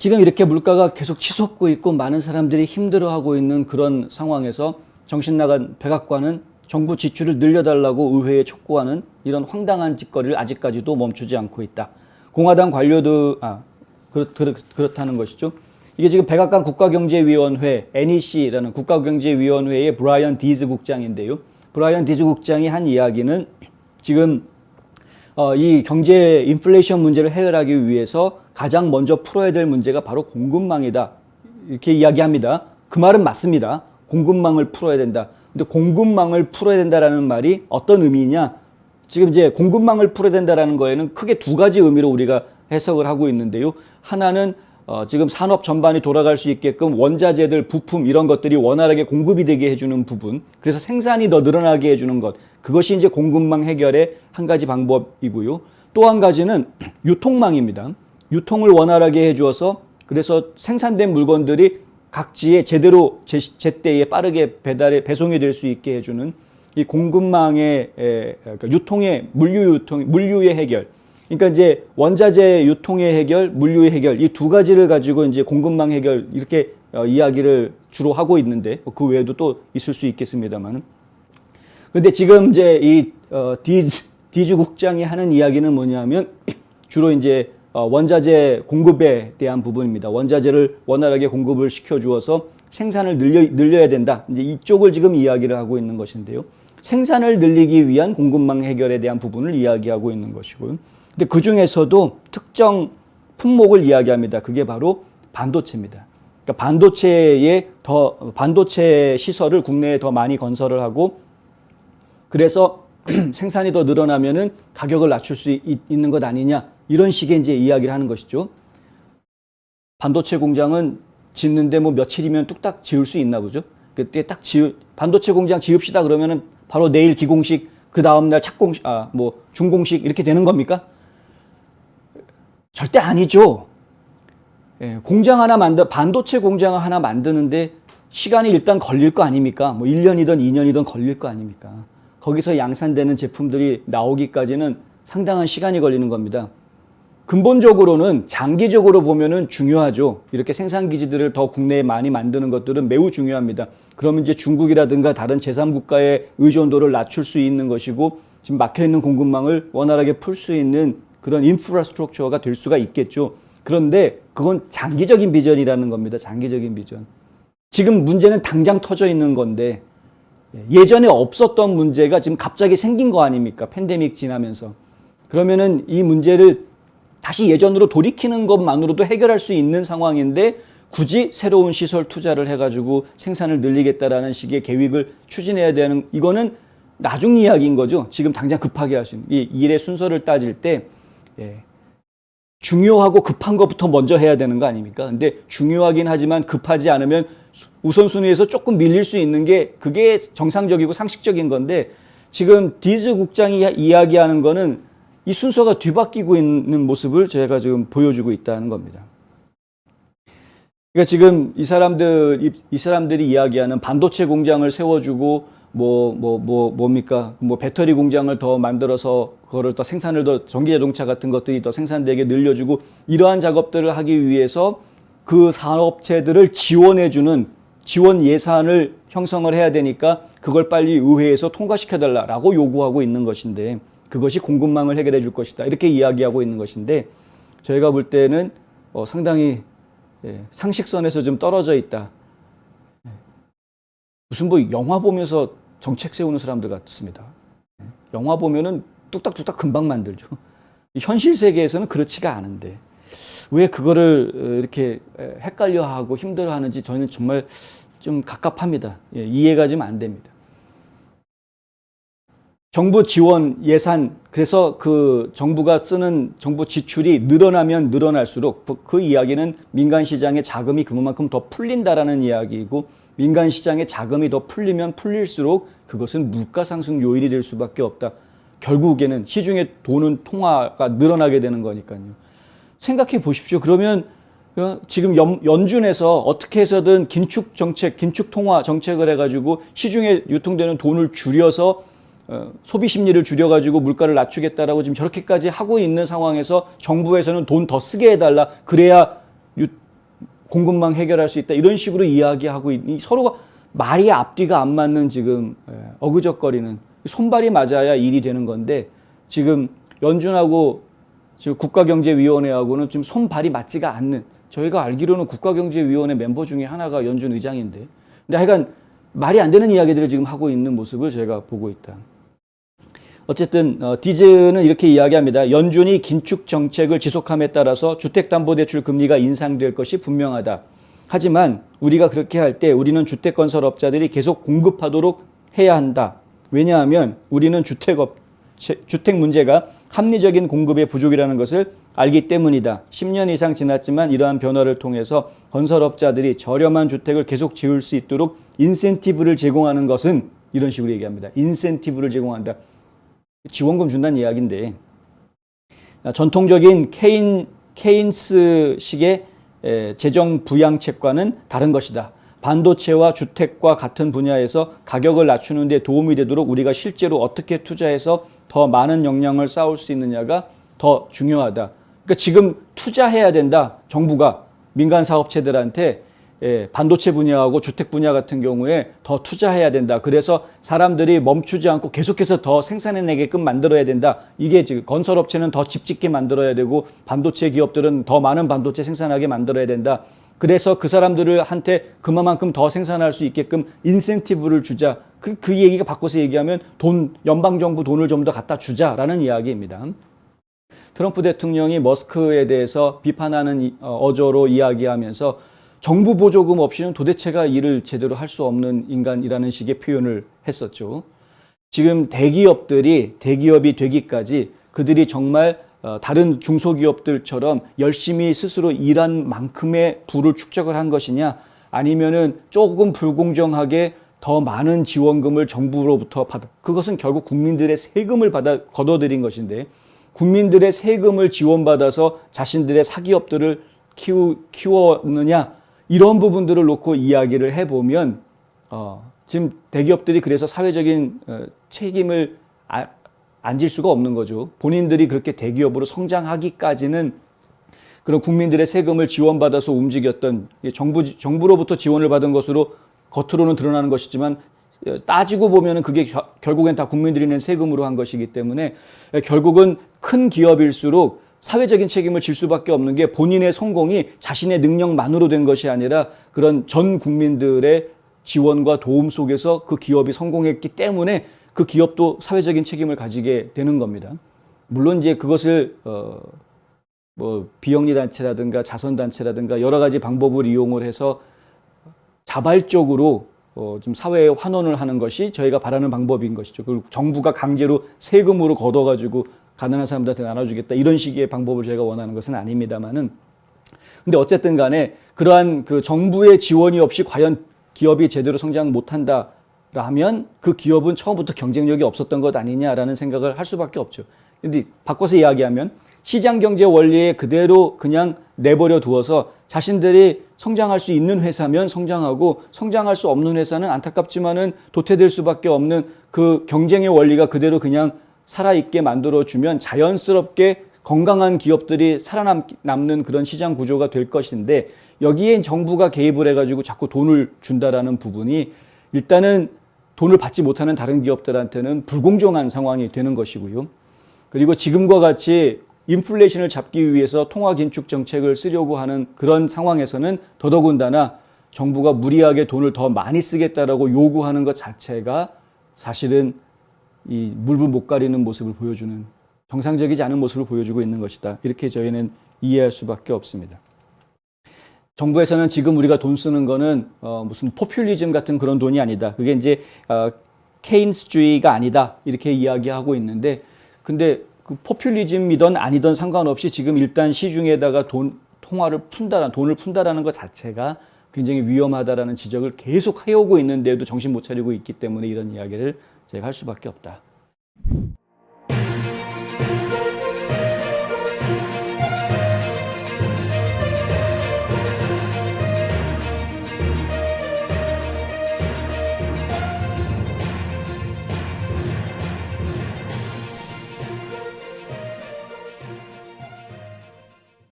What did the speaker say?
지금 이렇게 물가가 계속 치솟고 있고 많은 사람들이 힘들어하고 있는 그런 상황에서 정신 나간 백악관은 정부 지출을 늘려달라고 의회에 촉구하는 이런 황당한 짓거리를 아직까지도 멈추지 않고 있다. 공화당 관료도 그렇다는 것이죠. 이게 지금 백악관 국가경제위원회 NEC라는 국가경제위원회의 브라이언 디즈 국장인데요. 브라이언 디즈 국장이 한 이야기는 지금 이 경제 인플레이션 문제를 해결하기 위해서 가장 먼저 풀어야 될 문제가 바로 공급망이다. 이렇게 이야기합니다. 그 말은 맞습니다. 공급망을 풀어야 된다. 근데 공급망을 풀어야 된다라는 말이 어떤 의미냐? 지금 이제 공급망을 풀어야 된다라는 거에는 크게 두 가지 의미로 우리가 해석을 하고 있는데요. 하나는 지금 산업 전반이 돌아갈 수 있게끔 원자재들, 부품 이런 것들이 원활하게 공급이 되게 해주는 부분, 그래서 생산이 더 늘어나게 해주는 것, 그것이 이제 공급망 해결의 한 가지 방법이고요. 또 한 가지는 유통망입니다. 유통을 원활하게 해주어서 그래서 생산된 물건들이 각지에 제대로 제때에 빠르게 배송이 될 수 있게 해주는 이 공급망의 그러니까 유통의 물류의 해결. 그러니까 이제 원자재 유통의 해결, 물류의 해결 이 두 가지를 가지고 이제 공급망 해결 이렇게 이야기를 주로 하고 있는데 그 외에도 또 있을 수 있겠습니다만. 근데 지금 이제 이 디즈 국장이 하는 이야기는 뭐냐면 주로 이제 원자재 공급에 대한 부분입니다. 원자재를 원활하게 공급을 시켜 주어서 생산을 늘려야 된다. 이제 이쪽을 지금 이야기를 하고 있는 것인데요. 생산을 늘리기 위한 공급망 해결에 대한 부분을 이야기하고 있는 것이고요. 근데 그 중에서도 특정 품목을 이야기합니다. 그게 바로 반도체입니다. 그러니까 반도체 시설을 국내에 더 많이 건설을 하고 그래서 생산이 더 늘어나면은 가격을 낮출 수 있는 것 아니냐 이런 식의 이제 이야기를 하는 것이죠. 반도체 공장은 짓는데 뭐 며칠이면 뚝딱 지을 수 있나 보죠. 그때 딱 반도체 공장 지읍시다 그러면은 바로 내일 기공식 그 다음 날 착공식 중공식 이렇게 되는 겁니까? 절대 아니죠. 예, 반도체 공장 하나 만드는데 시간이 일단 걸릴 거 아닙니까? 뭐 1년이든 2년이든 걸릴 거 아닙니까? 거기서 양산되는 제품들이 나오기까지는 상당한 시간이 걸리는 겁니다. 근본적으로는 장기적으로 보면은 중요하죠. 이렇게 생산 기지들을 더 국내에 많이 만드는 것들은 매우 중요합니다. 그러면 이제 중국이라든가 다른 제3국가의 의존도를 낮출 수 있는 것이고 지금 막혀있는 공급망을 원활하게 풀 수 있는 그런 인프라스트럭처가 될 수가 있겠죠. 그런데 그건 장기적인 비전이라는 겁니다. 장기적인 비전. 지금 문제는 당장 터져 있는 건데 예전에 없었던 문제가 지금 갑자기 생긴 거 아닙니까? 팬데믹 지나면서. 그러면은 이 문제를 다시 예전으로 돌이키는 것만으로도 해결할 수 있는 상황인데 굳이 새로운 시설 투자를 해가지고 생산을 늘리겠다라는 식의 계획을 추진해야 되는 이거는 나중 이야기인 거죠. 지금 당장 급하게 할 수 있는 이 일의 순서를 따질 때 중요하고 급한 것부터 먼저 해야 되는 거 아닙니까? 근데 중요하긴 하지만 급하지 않으면 우선순위에서 조금 밀릴 수 있는 게 그게 정상적이고 상식적인 건데 지금 디즈 국장이 이야기하는 거는 이 순서가 뒤바뀌고 있는 모습을 제가 지금 보여주고 있다는 겁니다. 그러니까 지금 이 사람들이 이야기하는 반도체 공장을 세워주고 뭡니까? 배터리 공장을 더 만들어서 그거를 더 생산을 더 전기자동차 같은 것들이 더 생산되게 늘려주고 이러한 작업들을 하기 위해서 그 산업체들을 지원해주는 지원 예산을 형성을 해야 되니까 그걸 빨리 의회에서 통과시켜달라고 요구하고 있는 것인데 그것이 공급망을 해결해 줄 것이다. 이렇게 이야기하고 있는 것인데 저희가 볼 때는 상당히 상식선에서 좀 떨어져 있다. 무슨 영화 보면서 정책 세우는 사람들 같습니다. 영화 보면은 뚝딱뚝딱 금방 만들죠. 현실 세계에서는 그렇지가 않은데 왜 그거를 이렇게 헷갈려하고 힘들어하는지 저는 정말 좀 갑갑합니다. 이해가 좀 안 됩니다. 정부 지원 예산 그래서 그 정부가 쓰는 정부 지출이 늘어나면 늘어날수록 그 이야기는 민간 시장의 자금이 그만큼 더 풀린다라는 이야기이고 민간 시장의 자금이 더 풀리면 풀릴수록 그것은 물가 상승 요인이 될 수밖에 없다. 결국에는 시중에 돈은 통화가 늘어나게 되는 거니까요. 생각해 보십시오. 그러면 지금 연준에서 어떻게 해서든 긴축 통화 정책을 해가지고 시중에 유통되는 돈을 줄여서 소비 심리를 줄여가지고 물가를 낮추겠다라고 지금 저렇게까지 하고 있는 상황에서 정부에서는 돈 더 쓰게 해달라. 그래야 공급망 해결할 수 있다 이런 식으로 이야기하고 서로가 말이 앞뒤가 안 맞는 지금 어그적거리는 손발이 맞아야 일이 되는 건데 지금 연준하고 지금 국가경제위원회하고는 지금 손발이 맞지가 않는 저희가 알기로는 국가경제위원회 멤버 중에 하나가 연준 의장인데 근데 하여간 말이 안 되는 이야기들을 지금 하고 있는 모습을 제가 보고 있다. 어쨌든 디즈는 이렇게 이야기합니다. 연준이 긴축 정책을 지속함에 따라서 주택담보대출 금리가 인상될 것이 분명하다. 하지만 우리가 그렇게 할 때 우리는 주택건설업자들이 계속 공급하도록 해야 한다. 왜냐하면 우리는 주택 문제가 합리적인 공급의 부족이라는 것을 알기 때문이다. 10년 이상 지났지만 이러한 변화를 통해서 건설업자들이 저렴한 주택을 계속 지을 수 있도록 인센티브를 제공하는 것은 이런 식으로 얘기합니다. 인센티브를 제공한다. 지원금 준다는 이야기인데 전통적인 케인스식의 재정 부양책과는 다른 것이다. 반도체와 주택과 같은 분야에서 가격을 낮추는 데 도움이 되도록 우리가 실제로 어떻게 투자해서 더 많은 역량을 쌓을 수 있느냐가 더 중요하다. 그러니까 지금 투자해야 된다. 정부가 민간 사업체들한테 반도체 분야하고 주택 분야 같은 경우에 더 투자해야 된다. 그래서 사람들이 멈추지 않고 계속해서 더 생산해내게끔 만들어야 된다. 이게 지금 건설업체는 더 집 짓게 만들어야 되고 반도체 기업들은 더 많은 반도체 생산하게 만들어야 된다. 그래서 그 사람들한테 그만큼 더 생산할 수 있게끔 인센티브를 주자. 그 얘기가 바꿔서 얘기하면 연방정부 돈을 좀 더 갖다 주자라는 이야기입니다. 트럼프 대통령이 머스크에 대해서 비판하는 어조로 이야기하면서 정부 보조금 없이는 도대체가 일을 제대로 할 수 없는 인간이라는 식의 표현을 했었죠. 지금 대기업이 되기까지 그들이 정말 다른 중소기업들처럼 열심히 스스로 일한 만큼의 부를 축적을 한 것이냐 아니면은 조금 불공정하게 더 많은 지원금을 정부로부터 그것은 결국 국민들의 세금을 걷어들인 것인데 국민들의 세금을 지원받아서 자신들의 사기업들을 키웠느냐 이런 부분들을 놓고 이야기를 해보면 지금 대기업들이 그래서 사회적인 책임을 안 질 수가 없는 거죠. 본인들이 그렇게 대기업으로 성장하기까지는 그런 국민들의 세금을 지원받아서 움직였던 정부로부터 지원을 받은 것으로 겉으로는 드러나는 것이지만 따지고 보면은 그게 결국엔 다 국민들이 낸 세금으로 한 것이기 때문에 결국은 큰 기업일수록 사회적인 책임을 질 수밖에 없는 게 본인의 성공이 자신의 능력만으로 된 것이 아니라 그런 전 국민들의 지원과 도움 속에서 그 기업이 성공했기 때문에 그 기업도 사회적인 책임을 가지게 되는 겁니다. 물론 이제 그것을 비영리 단체라든가 자선 단체라든가 여러 가지 방법을 이용을 해서 자발적으로 좀 사회에 환원을 하는 것이 저희가 바라는 방법인 것이죠. 그리고 정부가 강제로 세금으로 걷어가지고 가난한 사람들한테 나눠주겠다 이런 식의 방법을 저희가 원하는 것은 아닙니다만은 근데 어쨌든 간에 그러한 그 정부의 지원이 없이 과연 기업이 제대로 성장 못한다라면 그 기업은 처음부터 경쟁력이 없었던 것 아니냐라는 생각을 할 수밖에 없죠. 근데 바꿔서 이야기하면 시장 경제 원리에 그대로 그냥 내버려 두어서 자신들이 성장할 수 있는 회사면 성장하고 성장할 수 없는 회사는 안타깝지만은 도태될 수밖에 없는 그 경쟁의 원리가 그대로 그냥 살아있게 만들어주면 자연스럽게 건강한 기업들이 살아남는 그런 시장 구조가 될 것인데 여기에 정부가 개입을 해가지고 자꾸 돈을 준다라는 부분이 일단은 돈을 받지 못하는 다른 기업들한테는 불공정한 상황이 되는 것이고요. 그리고 지금과 같이 인플레이션을 잡기 위해서 통화 긴축 정책을 쓰려고 하는 그런 상황에서는 더더군다나 정부가 무리하게 돈을 더 많이 쓰겠다라고 요구하는 것 자체가 사실은 이 물불 못 가리는 모습을 보여주는 정상적이지 않은 모습을 보여주고 있는 것이다. 이렇게 저희는 이해할 수밖에 없습니다. 정부에서는 지금 우리가 돈 쓰는 거는 무슨 포퓰리즘 같은 그런 돈이 아니다. 그게 이제 케인스주의가 아니다. 이렇게 이야기하고 있는데 근데 그 포퓰리즘이든 아니든 상관없이 지금 일단 시중에다가 돈을 푼다라는 것 자체가 굉장히 위험하다라는 지적을 계속 해오고 있는데도 정신 못 차리고 있기 때문에 이런 이야기를 제가 할 수밖에 없다.